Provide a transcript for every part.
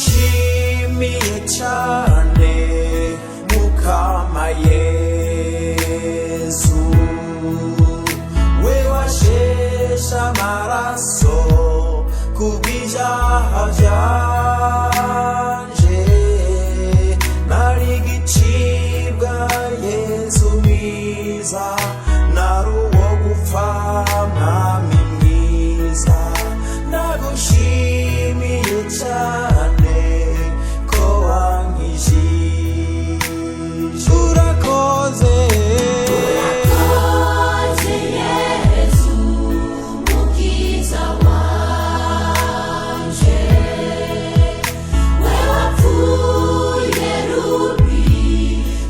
nagushimiye cyane mukama Yesu, we washeshe amaraso kubw'ibyaha byanje, nari igicibwa Yesu mwiza, nari uwo gupfa mwami mwiza, nagushimiye cyane ko wankijije. Urakoze Yesu mukiza wanje, we wapfuye rubi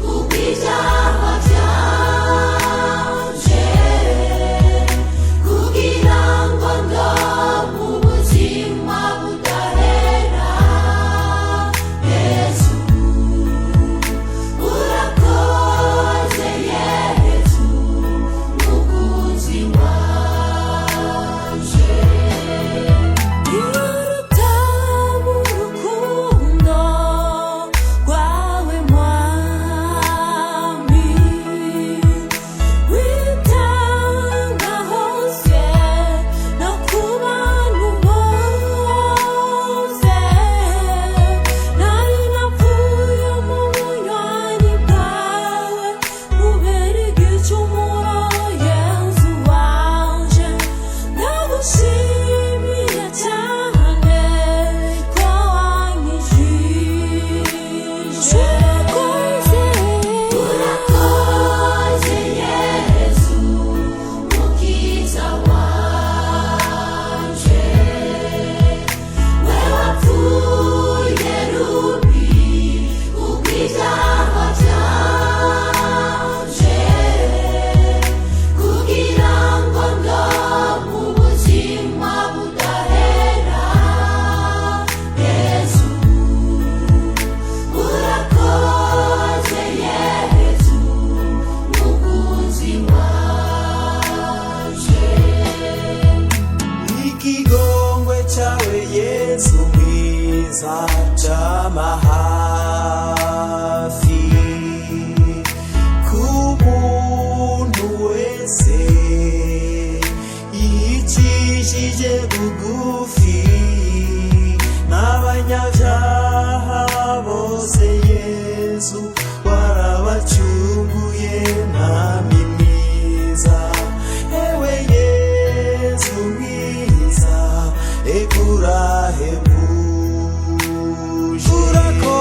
kubw'ibyaha byanje, kugira ngo ndonke ubuzima budahera. Yesu urakoze, Yesu mukunzi wanje. Irutamu urukundo rwawe mwami, witanga hose no ku bantu bose, nari napfuye mu bunywanyi bwawe kubera igicumuro. Yesu wanje ndagushimiye cyane ko wankijije. Urakoze Yesu mukiza wanje, we wapfuye rubi kubw'ibyaha byanje, kugira ngo ndonke ubuzima budahera. Yesu urakoze, Yesu mukunzi wanje. ikigongwe cyawe Yesu mwiza cy'amahafi ku muntu wese yicishije bugufi, n'abanyabyaha bose Yesu warabacunguye mwami mwiza. Ewe Yesu mwiza, ekurahebuje. Urakoze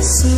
Yesu